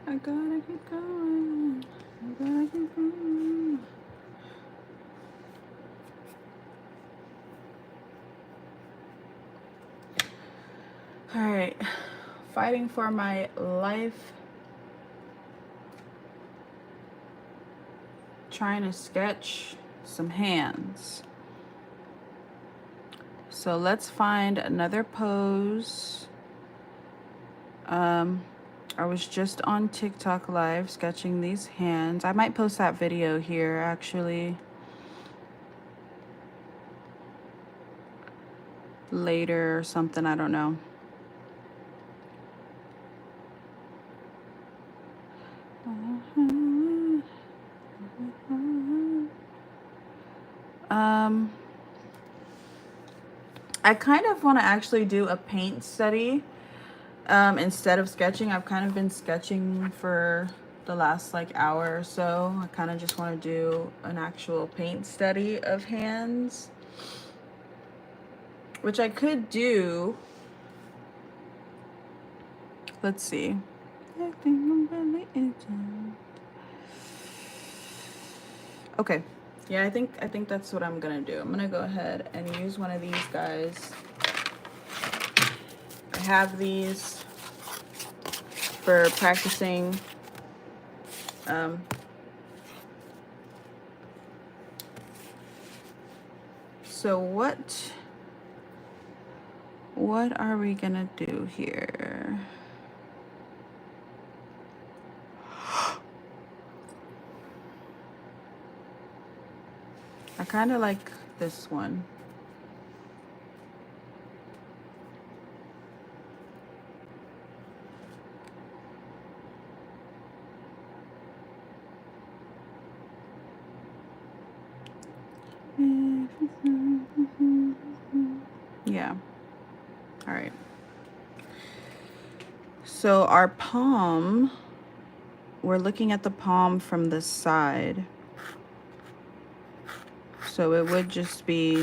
I gotta keep going. I gotta keep going. Alright. Fighting for my life. Trying to sketch some hands. So let's find another pose. I was just on TikTok live sketching these hands. I might post that video here actually later or something, I don't know. I kind of want to actually do a paint study instead of sketching. I've kind of been sketching for the last like hour or so. I kind of just want to do an actual paint study of hands, which I could do. Let's see. Okay. Yeah, I think that's what I'm gonna do. I'm gonna go ahead and use one of these guys. I have these for practicing so what are we gonna do here? I kind of like this one. Yeah. All right. So our palm, we're looking at the palm from the side. So it would just be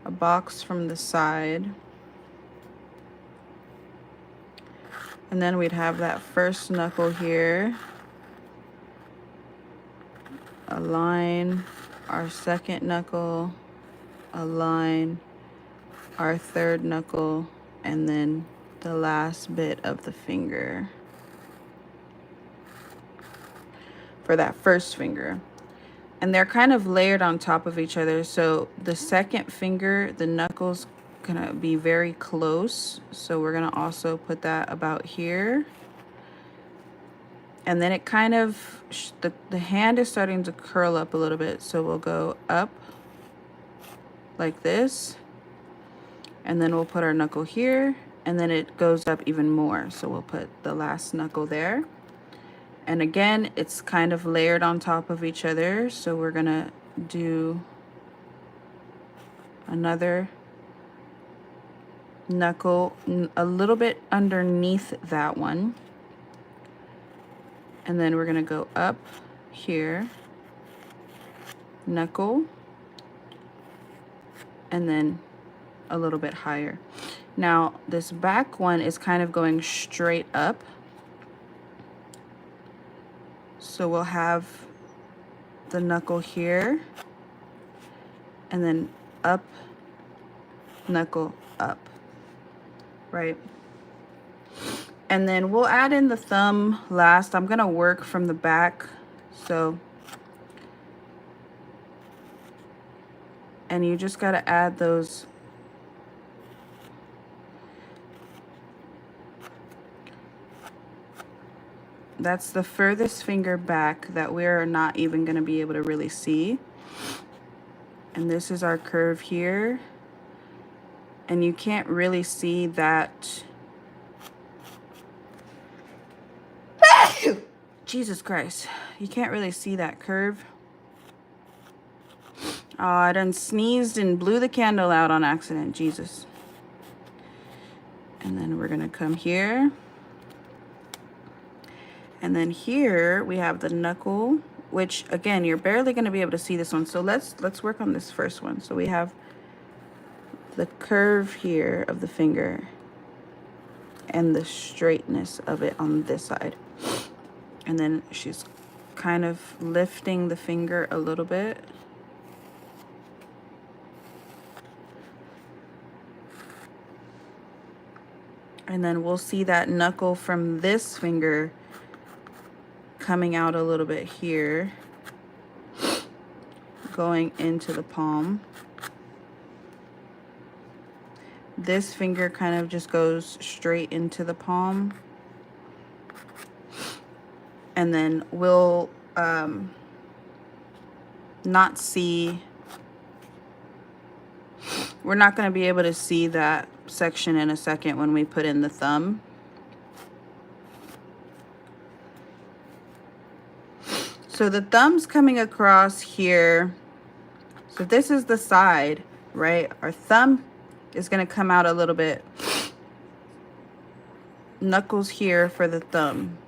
a box from the side. And then we'd have that first knuckle here. A line, our second knuckle, a line, our third knuckle, and then the last bit of the finger for that first finger. And they're kind of layered on top of each other. So the second finger, the knuckles gonna be very close. So we're gonna also put that about here. And then it kind of, the hand is starting to curl up a little bit. So we'll go up like this. And then we'll put our knuckle here. And then it goes up even more. So we'll put the last knuckle there. And again, it's kind of layered on top of each other. So we're gonna do another knuckle a little bit underneath that one. And then we're gonna go up here, knuckle, and then a little bit higher. Now this back one is kind of going straight up. So we'll have the knuckle here, and then up, knuckle, up, right? And then we'll add in the thumb last. I'm gonna work from the back, so. And you just gotta add those. That's the furthest finger back that we're not even gonna be able to really see. And this is our curve here. And you can't really see that. Jesus Christ. You can't really see that curve. Oh, I done sneezed and blew the candle out on accident. Jesus. And then we're gonna come here. And then here we have the knuckle, which again, you're barely gonna be able to see this one. So let's work on this first one. So we have the curve here of the finger. and the straightness of it on this side. And then she's kind of lifting the finger a little bit. And then we'll see that knuckle from this finger coming out a little bit here, going into the palm. This finger kind of just goes straight into the palm. And then we'll not see, we're not going to be able to see that section in a second when we put in the thumb. So the thumb's coming across here. So this is the side, right? Our thumb is going to come out a little bit. Knuckles here for the thumb.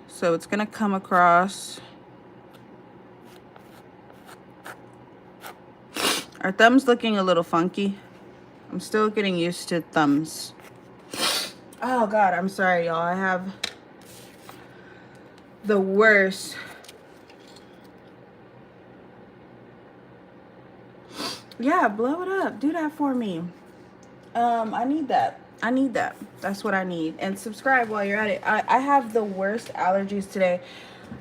So it's going to come across. Our thumb's looking a little funky. I'm still getting used to thumbs. Oh God, I'm sorry, y'all. I have the worst. Yeah, blow it up. Do that for me. I need that. I need that. That's what I need. And subscribe while you're at it. I have the worst allergies today.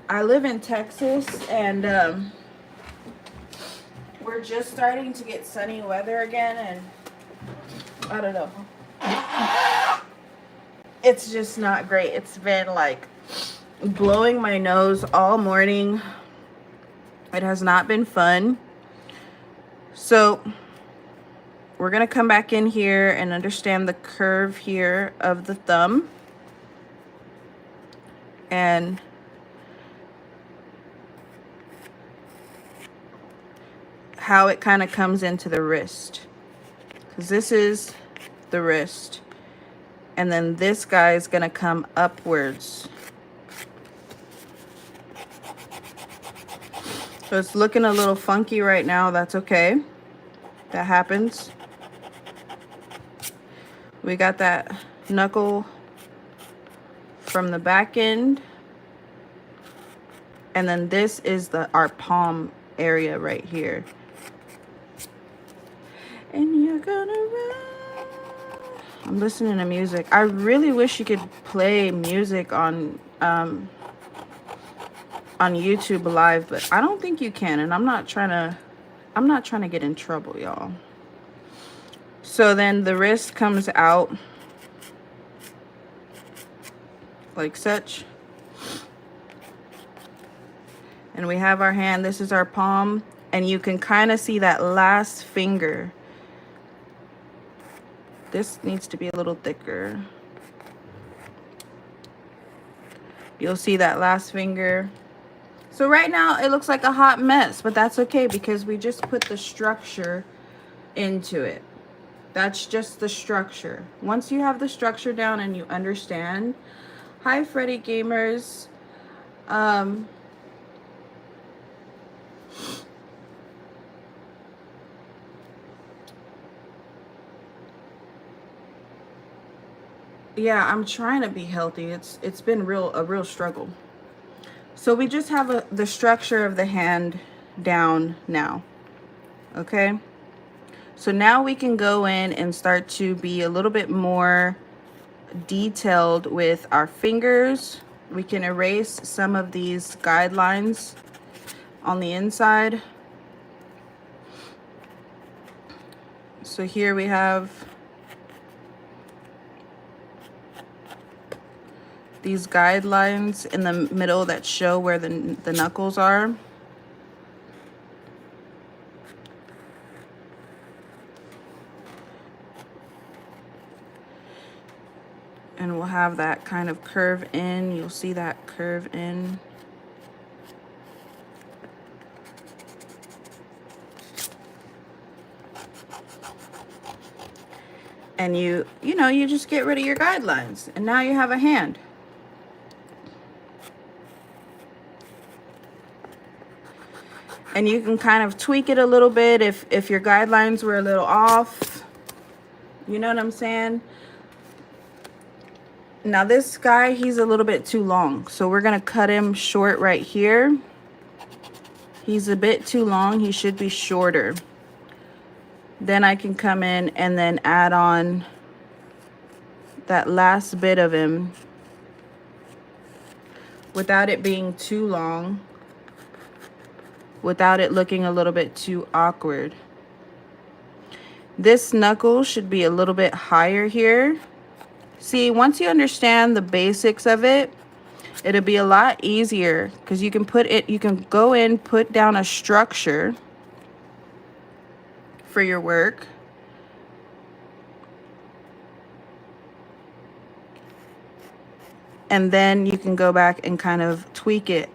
I live in Texas, and we're just starting to get sunny weather again, and I don't know. It's just not great. It's been like blowing my nose all morning. It has not been fun. So we're going to come back in here and understand the curve here of the thumb. And how it kind of comes into the wrist. Because this is the wrist. And then this guy is going to come upwards. So it's looking a little funky right now. That's okay. That happens. We got that knuckle from the back end. And then this is our palm area right here. And you're gonna run. I'm listening to music. I really wish you could play music on YouTube live, but I don't think you can, and I'm not trying to get in trouble, y'all. So then the wrist comes out like such. And we have our hand. This is our palm, and you can kind of see that last finger. This needs to be a little thicker. You'll see that last finger. So right now it looks like a hot mess, but that's okay because we just put the structure into it. That's just the structure. Once you have the structure down and you understand. Hi, Freddy Gamers. Yeah, I'm trying to be healthy. It's been a real struggle. So we just have the structure of the hand down now. Okay? So now we can go in and start to be a little bit more detailed with our fingers. We can erase some of these guidelines on the inside. So here we have these guidelines in the middle that show where the knuckles are. And we'll have that kind of curve in. You'll see that curve in. And you just get rid of your guidelines. And now you have a hand. And you can kind of tweak it a little bit if your guidelines were a little off. You know what I'm saying? Now this guy, he's a little bit too long. So we're going to cut him short right here. He's a bit too long. He should be shorter. Then I can come in and then add on that last bit of him without it being too long, without it looking a little bit too awkward. This knuckle should be a little bit higher here. See, once you understand the basics of it, it'll be a lot easier because you can go in, put down a structure for your work. And then you can go back and kind of tweak it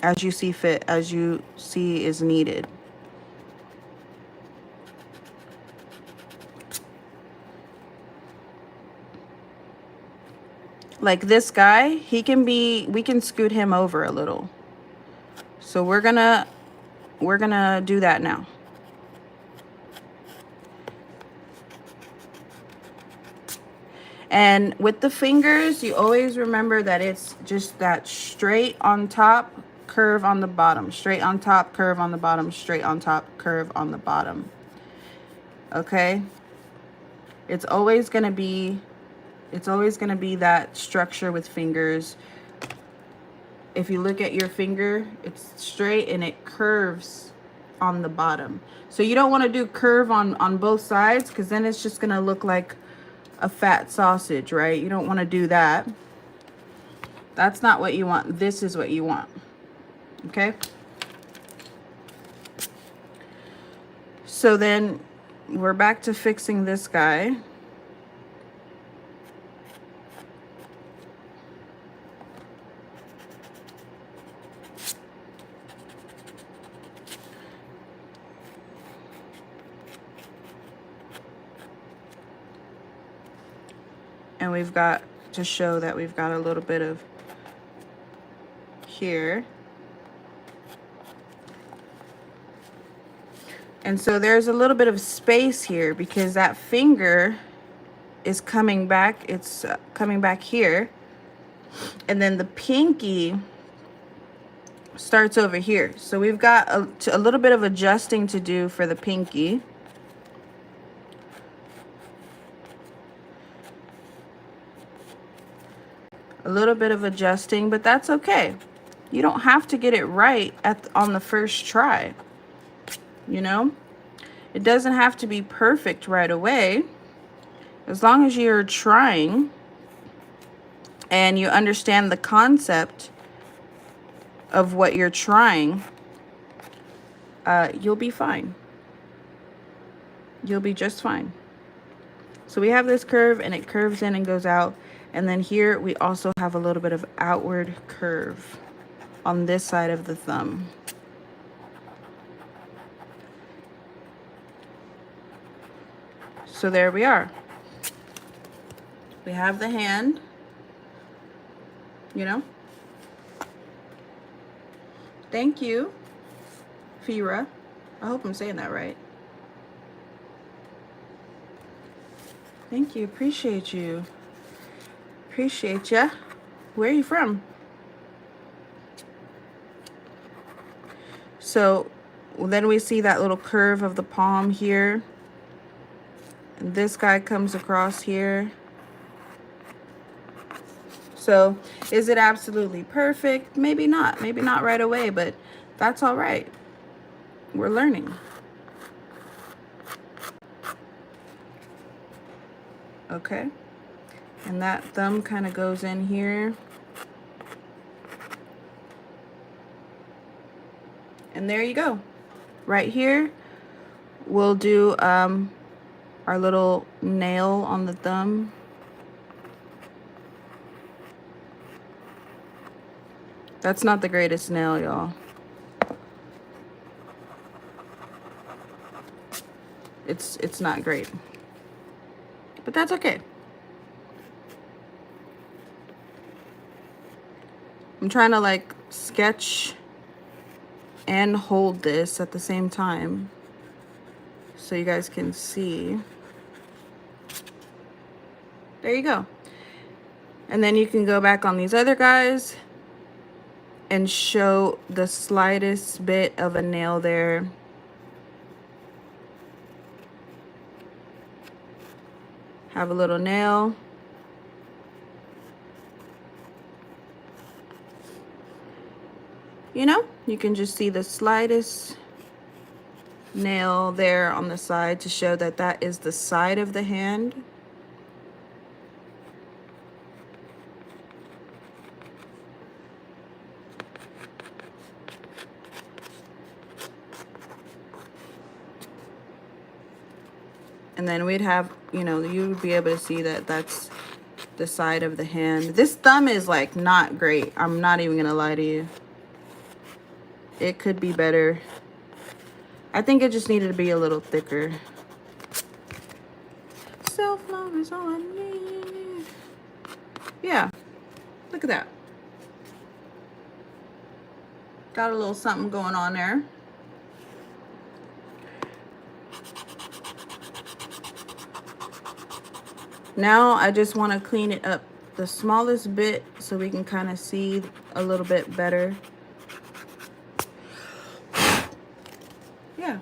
as you see fit, as you see is needed. Like this guy, we can scoot him over a little. So we're gonna do that now. And with the fingers, you always remember that it's just that straight on top, curve on the bottom, straight on top, curve on the bottom, straight on top, curve on the bottom. Okay? It's always going to be that structure with fingers. If you look at your finger, it's straight and it curves on the bottom. So you don't want to do curve on both sides, because then it's just going to look like a fat sausage, right? You don't want to do that. That's not what you want. This is what you want. Okay? So then we're back to fixing this guy. And we've got to show that we've got a little bit of here. And so there's a little bit of space here because that finger is coming back. It's coming back here. And then the pinky starts over here. So we've got a little bit of adjusting to do for the pinky. A little bit of adjusting, but that's okay. You don't have to get it right on the first try. You know, it doesn't have to be perfect right away. As long as you're trying and you understand the concept of what you're trying, you'll be fine. You'll be just fine. So we have this curve and it curves in and goes out. And then here we also have a little bit of outward curve on this side of the thumb. So there we are. We have the hand, you know. Thank you, Fira. I hope I'm saying that right. Thank you, appreciate you. Appreciate ya. Where are you from? So then we see that little curve of the palm here. And this guy comes across here. So is it absolutely perfect? Maybe not. Maybe not right away, but that's all right. We're learning. Okay. And that thumb kind of goes in here. And there you go. Right here, we'll do our little nail on the thumb. That's not the greatest nail, y'all. It's not great. But that's okay. I'm trying to like sketch and hold this at the same time so you guys can see. There you go. And then you can go back on these other guys and show the slightest bit of a nail there. Have a little nail. You know, you can just see the slightest nail there on the side to show that that is the side of the hand. And then we'd have, you know, you would be able to see that that's the side of the hand. This thumb is like not great. I'm not even gonna lie to you. It could be better. I think it just needed to be a little thicker. Self-love is all I need. Yeah, look at that. Got a little something going on there. Now I just want to clean it up the smallest bit so we can kind of see a little bit better. Yeah,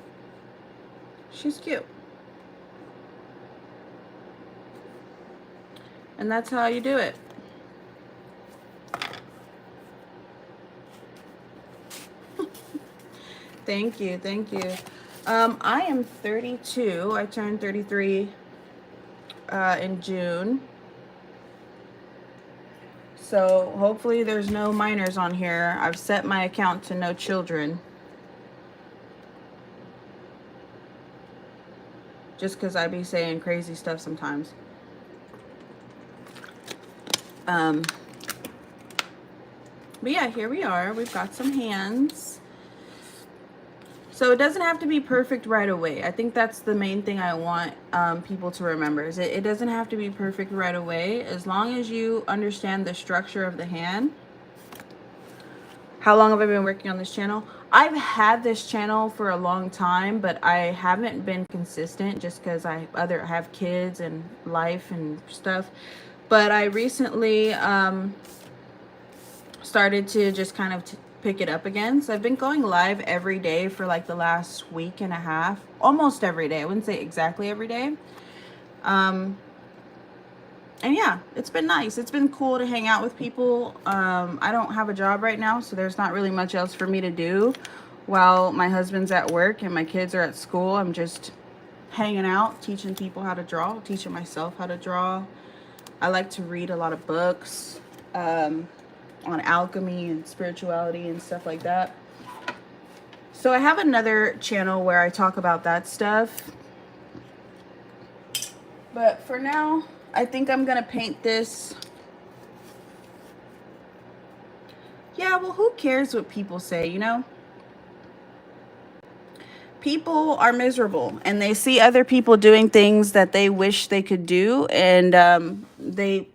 she's cute. And that's how you do it. Thank you, thank you. I am 32. I turned 33 in June. So hopefully there's no minors on here. I've set my account to no children. Just because I be saying crazy stuff sometimes. But yeah, here we are. We've got some hands. So it doesn't have to be perfect right away. I think that's the main thing I want people to remember is it doesn't have to be perfect right away. As long as you understand the structure of the hand. How long have I been working on this channel? I've had this channel for a long time, but I haven't been consistent just because I have kids and life and stuff. But I recently started to just kind of pick it up again. So I've been going live every day for like the last week and a half, almost every day. I wouldn't say exactly every day. And yeah, it's been nice. It's been cool to hang out with people. I don't have a job right now, so there's not really much else for me to do while my husband's at work and my kids are at school. I'm just hanging out, teaching people how to draw, teaching myself how to draw. I like to read a lot of books on alchemy and spirituality and stuff like that. So I have another channel where I talk about that stuff. But for now, I think I'm gonna paint this. Yeah, well, who cares what people say, you know? People are miserable and they see other people doing things that they wish they could do, and they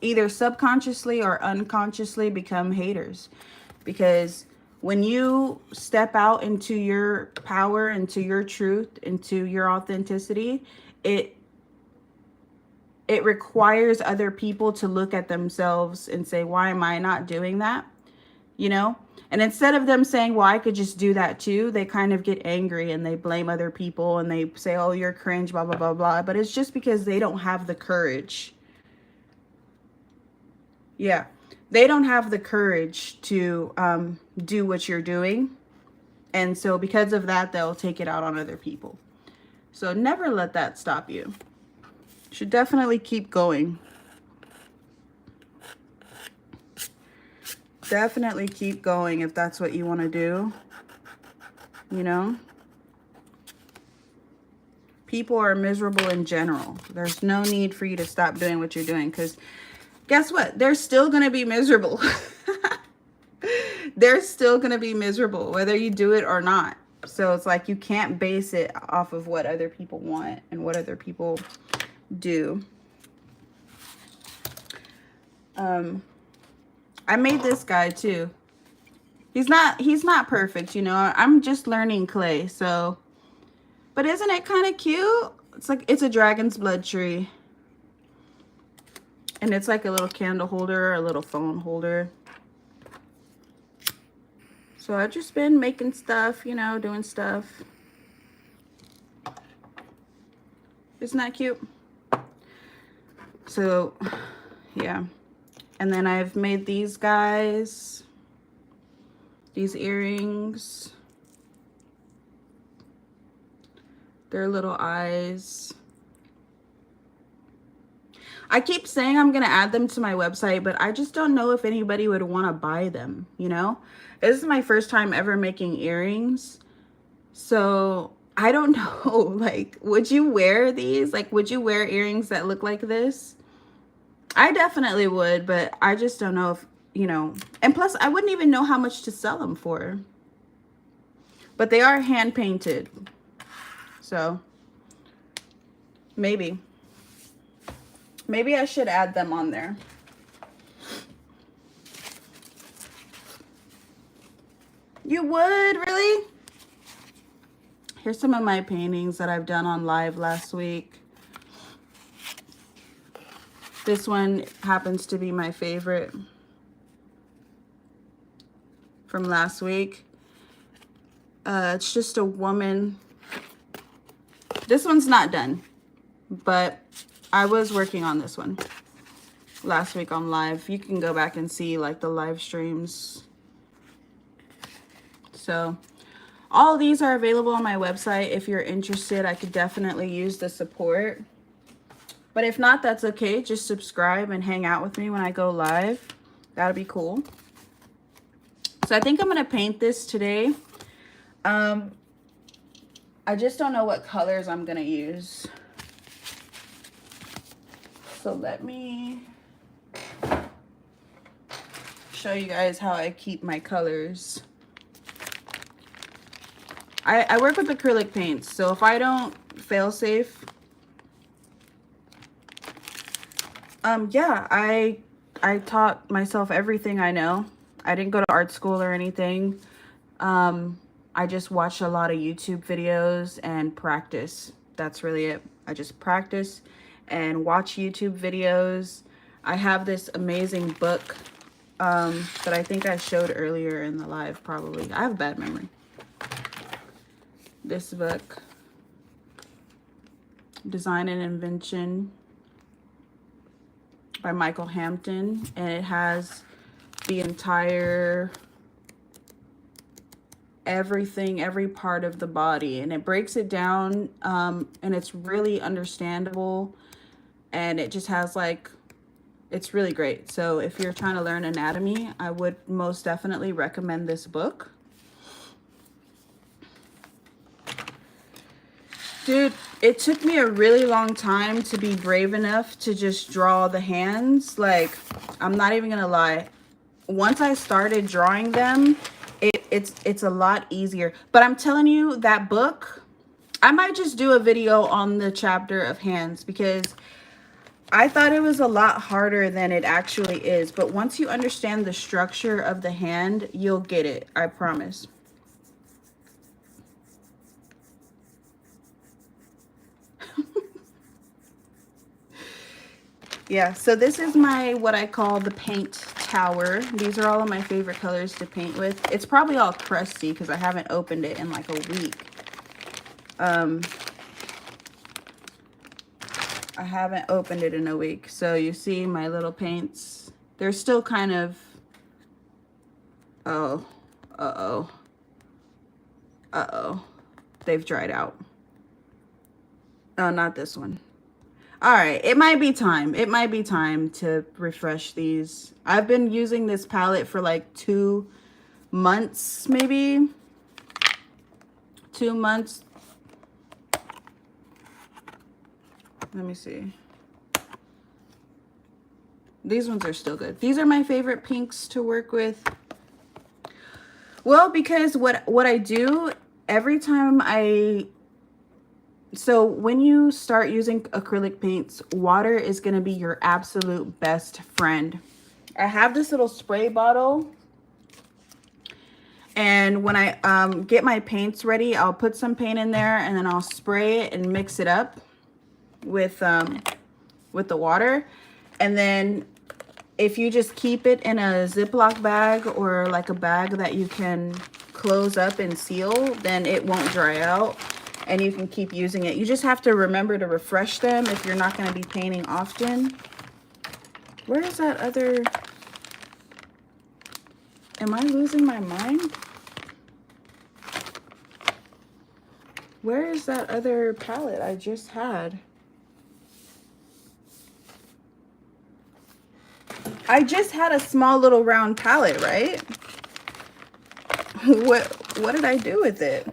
either subconsciously or unconsciously become haters. Because when you step out into your power, into your truth, into your authenticity, it requires other people to look at themselves and say, why am I not doing that? You know? And instead of them saying, well, I could just do that too, they kind of get angry and they blame other people and they say, oh, you're cringe, blah, blah, blah, blah. But it's just because they don't have the courage. Yeah, they don't have the courage to do what you're doing. And so because of that, they'll take it out on other people. So never let that stop you. You should definitely keep going. Definitely keep going if that's what you want to do. You know? People are miserable in general. There's no need for you to stop doing what you're doing, because guess what? They're still going to be miserable. They're still going to be miserable whether you do it or not. So it's like you can't base it off of what other people want and what other people do. I made this guy too. He's not perfect, you know. I'm just learning clay, so. But isn't it kind of cute? It's like, it's a dragon's blood tree. And it's like a little candle holder, a little phone holder. So I've just been making stuff, you know, doing stuff. Isn't that cute? So, yeah. And then I've made these guys, these earrings. Their little eyes. I keep saying I'm going to add them to my website, but I just don't know if anybody would want to buy them, you know? This is my first time ever making earrings. So I don't know, like, would you wear these? Like, would you wear earrings that look like this? I definitely would, but I just don't know if, you know, and plus I wouldn't even know how much to sell them for. But they are hand painted. So maybe I should add them on there. You would, really? Here's some of my paintings that I've done on live last week. This one happens to be my favorite from last week. It's just a woman. This one's not done, but I was working on this one last week on live. You can go back and see like the live streams. So all these are available on my website. If you're interested, I could definitely use the support. But if not, that's okay. Just subscribe and hang out with me when I go live. That'll be cool. So I think I'm going to paint this today. I just don't know what colors I'm going to use. So let me show you guys how I keep my colors. I work with acrylic paints, so if I don't fail safe, yeah, I taught myself everything I know. I didn't go to art school or anything. I just watch a lot of YouTube videos and practice. That's really it. I just practice and watch YouTube videos. I have this amazing book that I think I showed earlier in the live, probably. I have a bad memory. This book, Design and Invention by Michael Hampton, and it has the entire everything, every part of the body, and it breaks it down, and it's really understandable, and it just has like, it's really great. So if you're trying to learn anatomy, I would most definitely recommend this book. Dude, it took me a really long time to be brave enough to just draw the hands. Like, I'm not even gonna lie. Once I started drawing them, it's a lot easier. But I'm telling you, that book, I might just do a video on the chapter of hands, because I thought it was a lot harder than it actually is. But once you understand the structure of the hand, you'll get it. I promise. Yeah, so this is my, what I call the paint tower. These are all of my favorite colors to paint with. It's probably all crusty because I haven't opened it in like a week. I haven't opened it in a week. So you see my little paints. They're still kind of, oh, uh-oh. Uh-oh. They've dried out. Oh, not this one. All right, it might be time. It might be time to refresh these. I've been using this palette for like 2 months, maybe. 2 months. Let me see. These ones are still good. These are my favorite pinks to work with. Well, because what I do every time so when you start using acrylic paints, water is going to be your absolute best friend. I have this little spray bottle, And when I get my paints ready, I'll put some paint in there and then I'll spray it and mix it up with the water. And then if you just keep it in a Ziploc bag or like a bag that you can close up and seal, then it won't dry out and you can keep using it. You just have to remember to refresh them if you're not going to be painting often. Where is that other... Am I losing my mind? Where is that other palette I just had? I just had a small little round palette, right? What did I do with it?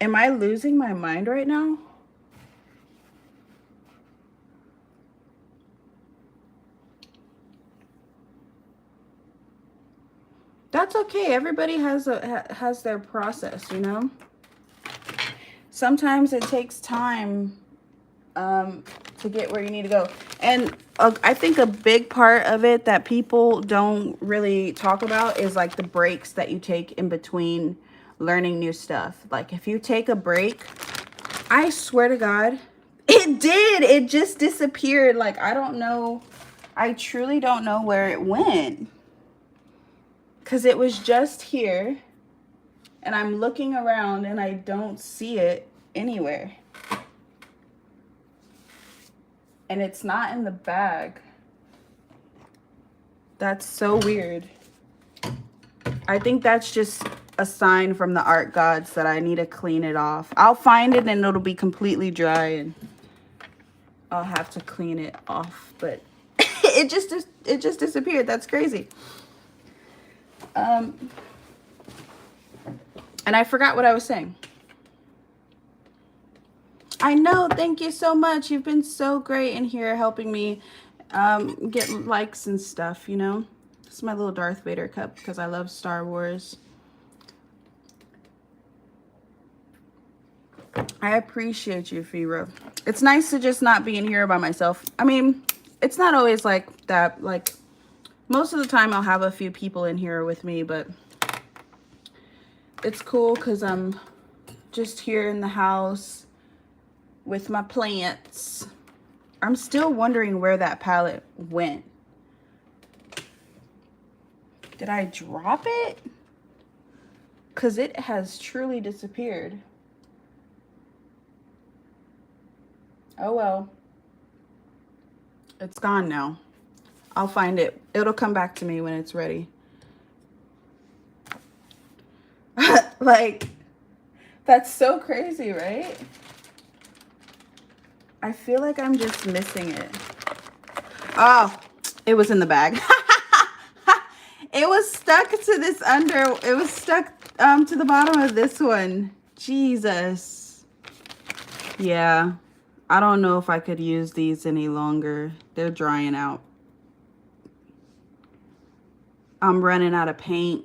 Am I losing my mind right now? That's okay. Everybody has their process, you know? Sometimes it takes time to get where you need to go. And I think a big part of it that people don't really talk about is like the breaks that you take in between learning new stuff. Like if you take a break, I swear to God, it just disappeared. Like I don't know, I truly don't know where it went, because it was just here and I'm looking around and I don't see it anywhere. And it's not in the bag. That's so weird. I think that's just a sign from the art gods that I need to clean it off. I'll find it and it'll be completely dry and I'll have to clean it off. But it just disappeared. That's crazy. And I forgot what I was saying. I know. Thank you so much. You've been so great in here helping me get likes and stuff, you know. This is my little Darth Vader cup because I love Star Wars. I appreciate you, Fira. It's nice to just not be in here by myself. I mean, it's not always like that. Like, most of the time I'll have a few people in here with me, but it's cool because I'm just here in the house with my plants. I'm still wondering where that palette went. Did I drop it? Because it has truly disappeared. Oh well. It's gone now. I'll find it. It'll come back to me when it's ready. Like, that's so crazy, right? I feel like I'm just missing it. Oh, it was in the bag. It was stuck to this it was stuck to the bottom of this one. Jesus. Yeah. I don't know if I could use these any longer. They're drying out. I'm running out of paint.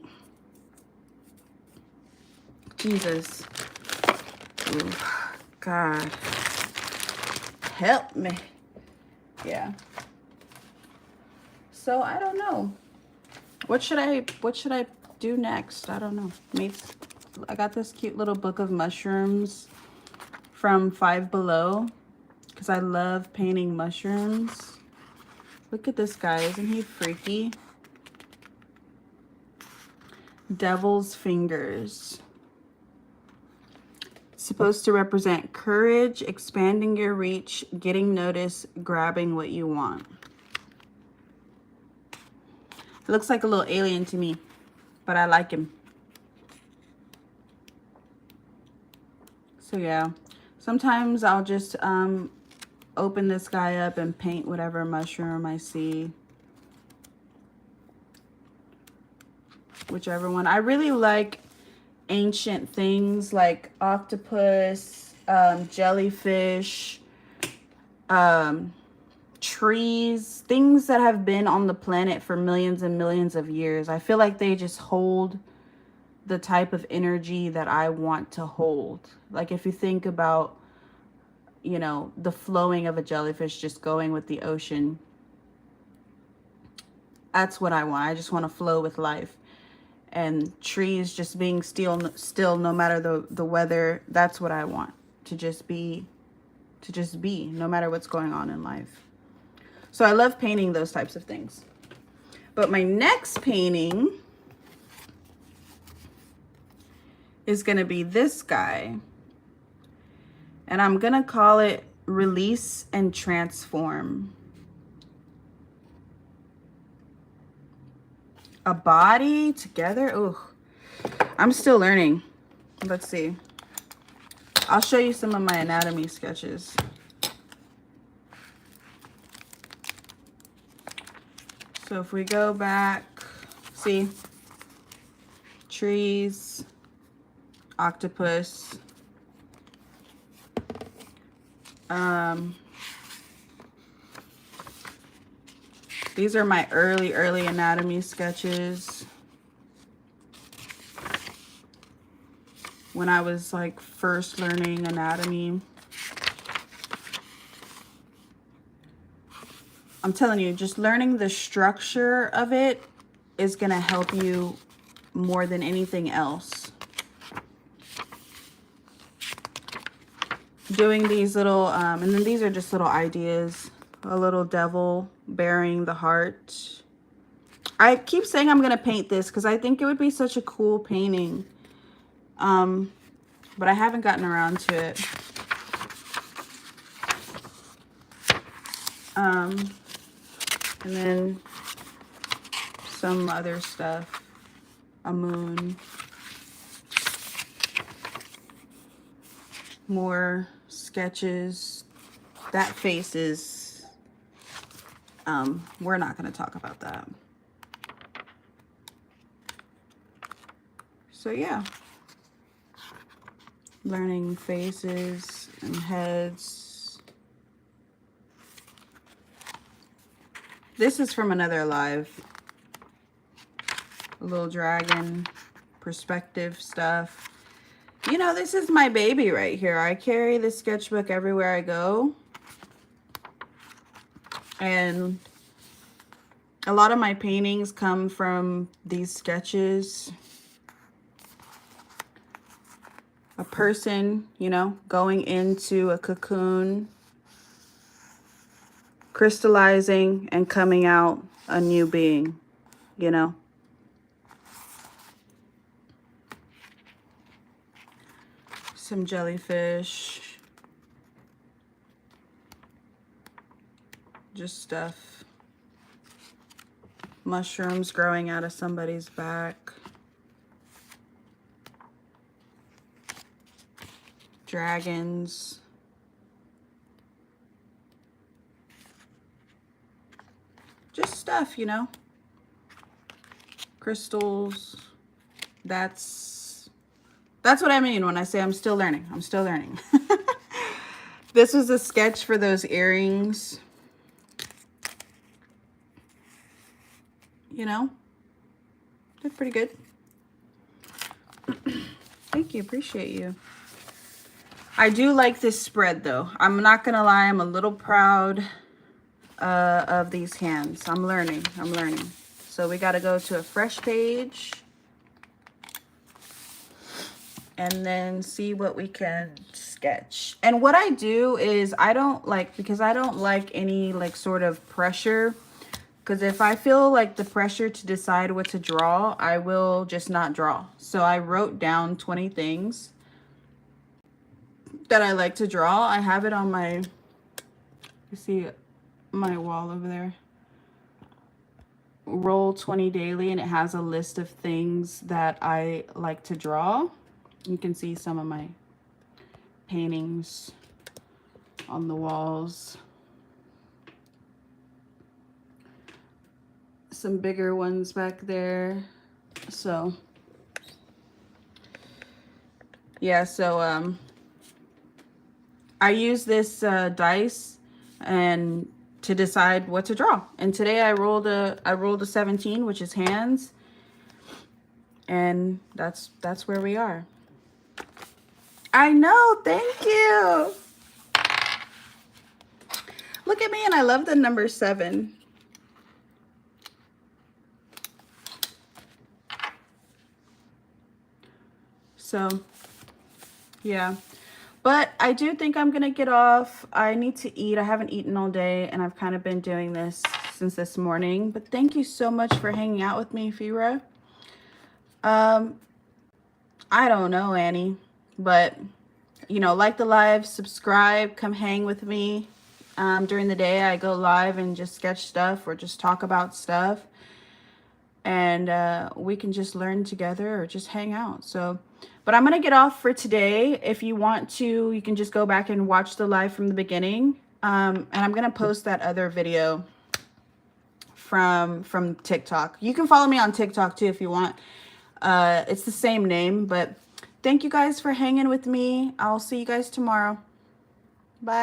Jesus. Ooh, God. Help me. Yeah. So I don't know. What should I do next? I don't know. Maybe I got this cute little book of mushrooms from Five Below because I love painting mushrooms. Look at this guy. Isn't he freaky? Devil's Fingers. It's supposed to represent courage, expanding your reach, getting noticed, grabbing what you want. It looks like a little alien to me, but I like him. So yeah, sometimes I'll just open this guy up and paint whatever mushroom I see. Whichever one. I really like ancient things like octopus, jellyfish, trees, things that have been on the planet for millions and millions of years. I feel like they just hold the type of energy that I want to hold. Like if you think about, you know, the flowing of a jellyfish just going with the ocean. That's what I want. I just want to flow with life. And trees just being still no matter the weather. That's what I want. To just be no matter what's going on in life. So I love painting those types of things. But my next painting is going to be this guy. And I'm going to call it Release and Transform. A body together. Oh, I'm still learning. Let's see. I'll show you some of my anatomy sketches. So if we go back, see, trees, octopus, these are my early anatomy sketches when I was like first learning anatomy. I'm telling you, just learning the structure of it is going to help you more than anything else. Doing these little, and then these are just little ideas. A little devil bearing the heart. I keep saying I'm going to paint this because I think it would be such a cool painting. But I haven't gotten around to it. And then some other stuff. A moon. More sketches. That face is, we're not going to talk about that. So yeah. Learning faces and heads. This is from another live. A little dragon, perspective stuff. You know, this is my baby right here. I carry this sketchbook everywhere I go. And a lot of my paintings come from these sketches. A person, you know, going into a cocoon, crystallizing and coming out a new being, you know. Some jellyfish. Just stuff. Mushrooms growing out of somebody's back. Dragons. Just stuff, you know. Crystals. That's what I mean when I say I'm still learning. I'm still learning. This was a sketch for those earrings. You know, did pretty good. Thank you, appreciate you. I do like this spread though. I'm not gonna lie, I'm a little proud of these hands. I'm learning. So we gotta go to a fresh page and then see what we can sketch. And what I do is I don't like any like sort of pressure. Because if I feel like the pressure to decide what to draw, I will just not draw. So I wrote down 20 things that I like to draw. I have it on my, you see my wall over there. Roll 20 daily, and it has a list of things that I like to draw. You can see some of my paintings on the walls. Some bigger ones back there. So yeah, so I use this dice and to decide what to draw. And today I rolled a 17, which is hands. And that's where we are. I know, thank you. Look at me, and I love the number 7. So yeah, but I do think I'm gonna get off. I need to eat. I haven't eaten all day, and I've kind of been doing this since this morning. But thank you so much for hanging out with me, Fira. I don't know, Annie, but you know, like the live, subscribe, come hang with me. During the day, I go live and just sketch stuff or just talk about stuff, and we can just learn together or just hang out. So, but I'm gonna get off for today. If you want to, you can just go back and watch the live from the beginning. And I'm gonna post that other video from TikTok. You can follow me on TikTok too if you want. It's the same name, but thank you guys for hanging with me. I'll see you guys tomorrow. Bye.